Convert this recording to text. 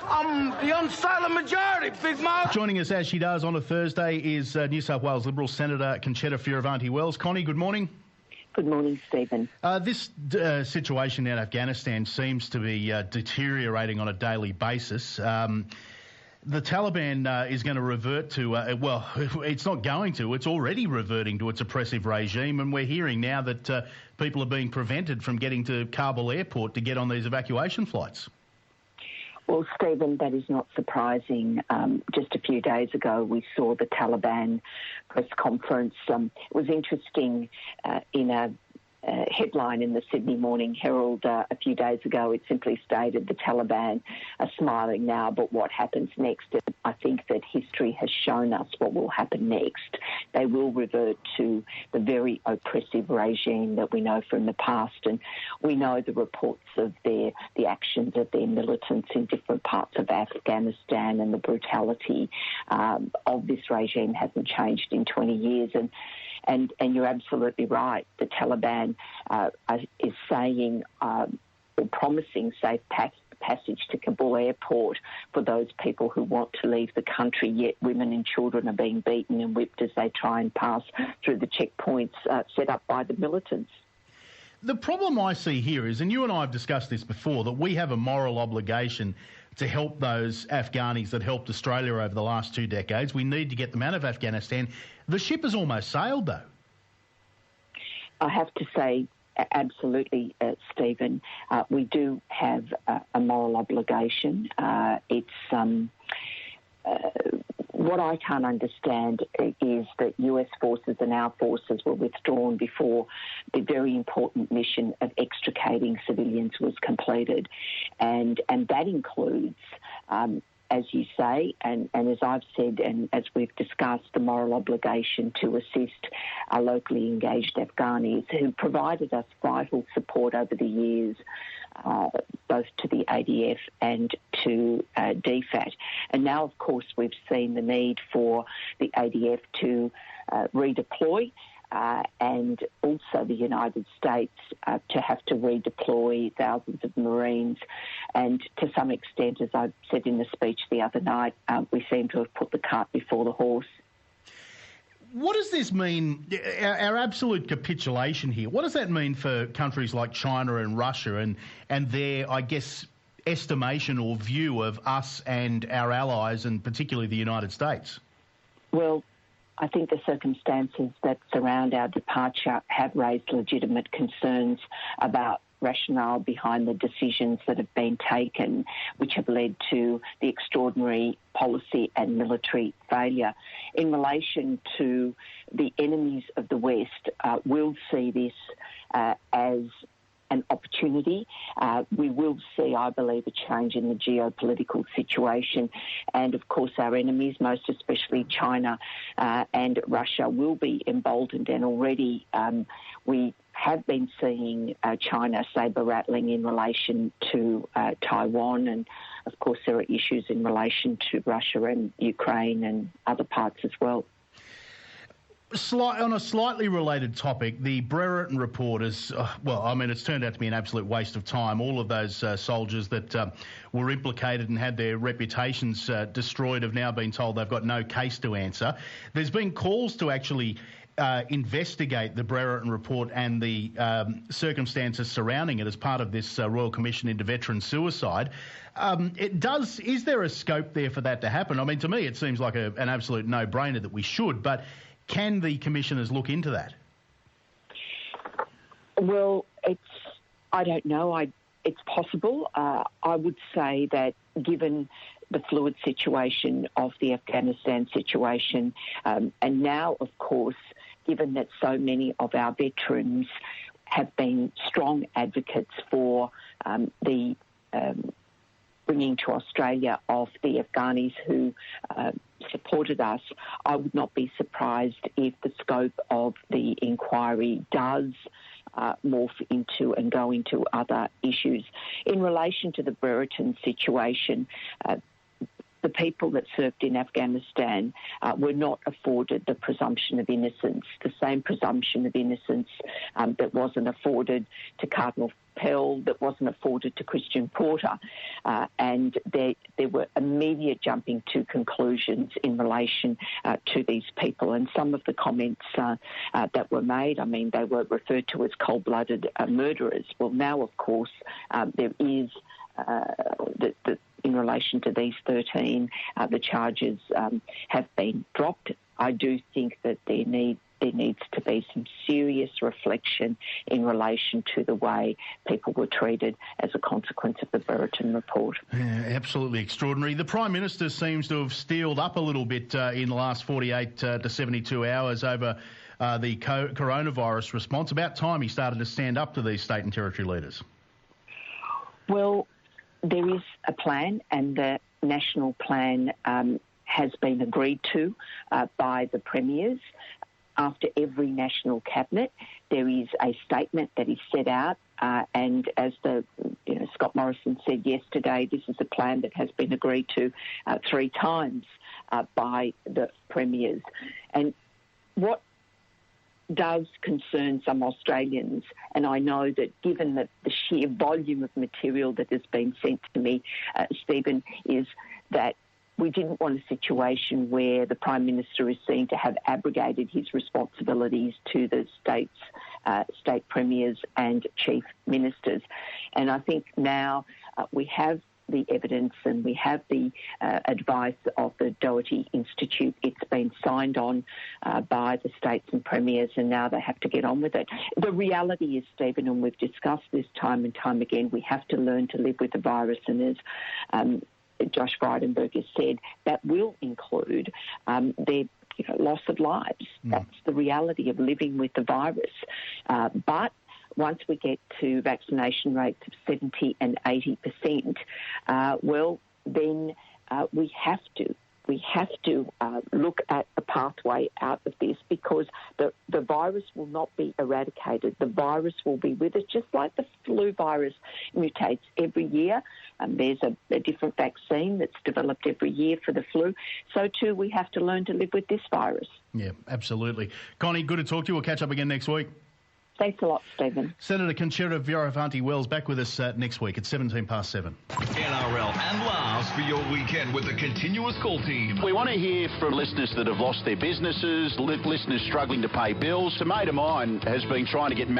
I'm the unsilent majority, Big Mouth. Joining us as she does on a Thursday is New South Wales Liberal Senator Fierravanti-Wells. Connie, good morning. Good morning, Stephen. This situation in Afghanistan seems to be deteriorating on a daily basis. The Taliban is going to revert to, it's not going to, it's already reverting to its oppressive regime, and we're hearing now that people are being prevented from getting to Kabul airport to get on these evacuation flights. Well, Stephen, that is not surprising. Just a few days ago, we saw the Taliban press conference. It was interesting in a headline in the Sydney Morning Herald a few days ago. It simply stated the Taliban are smiling now, but what happens next? I think that history has shown us what will happen next. They will revert to the very oppressive regime that we know from the past, and we know the reports of the actions of their militants in different parts of Afghanistan, and the brutality of this regime hasn't changed in 20 years. And you're absolutely right. The Taliban is saying or promising safe passage to Kabul airport for those people who want to leave the country, yet women and children are being beaten and whipped as they try and pass through the checkpoints set up by the militants. The problem I see here is, and you and I have discussed this before, that we have a moral obligation to help those Afghanis that helped Australia over the last 2 decades. We need to get them out of Afghanistan. The ship has almost sailed, though. I have to say, absolutely, Stephen. We do have a moral obligation. What I can't understand is that US forces and our forces were withdrawn before the very important mission of extricating civilians was completed. And that includes, as you say, and as I've said, and as we've discussed, the moral obligation to assist our locally engaged Afghanis who provided us vital support over the years, both to the ADF and to DFAT. And now, of course, we've seen the need for the ADF to redeploy and also the United States to have to redeploy thousands of Marines. And to some extent, as I said in the speech the other night, we seem to have put the cart before the horse. What does this mean, our absolute capitulation here, what does that mean for countries like China and Russia and their, I guess, estimation or view of us and our allies, and particularly the United States? Well, I think the circumstances that surround our departure have raised legitimate concerns about rationale behind the decisions that have been taken, which have led to the extraordinary policy and military failure. In relation to the enemies of the West, we'll see this as an opportunity. We will see, I believe, a change in the geopolitical situation. And, of course, our enemies, most especially China and Russia, will be emboldened. And already we have been seeing China saber-rattling in relation to Taiwan. And, of course, there are issues in relation to Russia and Ukraine and other parts as well. On a slightly related topic, the Berretta Report is, it's turned out to be an absolute waste of time. All of those soldiers that were implicated and had their reputations destroyed have now been told they've got no case to answer. There's been calls to actually investigate the Berretta Report and the circumstances surrounding it as part of this Royal Commission into Veteran Suicide. Is there a scope there for that to happen? I mean, to me, it seems like an absolute no-brainer that we should, but can the commissioners look into that? Well, I don't know. It's possible. I would say that given the fluid situation of the Afghanistan situation, and now, of course, given that so many of our veterans have been strong advocates for the bringing to Australia of the Afghanis who supported us, I would not be surprised if the scope of the inquiry does morph into and go into other issues. In relation to the Brereton situation, the the people that served in Afghanistan were not afforded the presumption of innocence, the same presumption of innocence that wasn't afforded to Cardinal Pell, that wasn't afforded to Christian Porter, and there were immediate jumping to conclusions in relation to these people. And some of the comments that were made, I mean, they were referred to as cold-blooded murderers. Well, now, of course, there is in relation to these 13, the charges have been dropped. I do think that there needs to be some serious reflection in relation to the way people were treated as a consequence of the Berretta Report. Yeah, absolutely extraordinary. The Prime Minister seems to have steeled up a little bit in the last 48 to 72 hours over the coronavirus response. About time he started to stand up to these state and territory leaders. Well, there is a plan, and the national plan has been agreed to by the premiers. After every national cabinet, there is a statement that is set out, and as Scott Morrison said yesterday, this is a plan that has been agreed to 3 times by the premiers. And what does concern some Australians, and I know that given the sheer volume of material that has been sent to me, Stephen, is that we didn't want a situation where the Prime Minister is seen to have abrogated his responsibilities to the state premiers and chief ministers. And I think now we have the evidence and we have the advice of the Doherty Institute. It's been signed on by the states and premiers, and now they have to get on with it. The reality is, Stephen, and we've discussed this time and time again, we have to learn to live with the virus, and as Josh Frydenberg has said, that will include their loss of lives. That's the reality of living with the virus. But once we get to vaccination rates of 70 and 80%, well, then we have to look at a pathway out of this, because the virus will not be eradicated. The virus will be with us, just like the flu virus mutates every year. There's a different vaccine that's developed every year for the flu. So too, we have to learn to live with this virus. Yeah, absolutely. Connie, good to talk to you. We'll catch up again next week. Thanks a lot, Stephen. Senator Conchera Fierravanti-Wells back with us next week at 7:17. NRL and laughs for your weekend with the continuous call team. We want to hear from listeners that have lost their businesses, listeners struggling to pay bills. A mate of mine has been trying to get married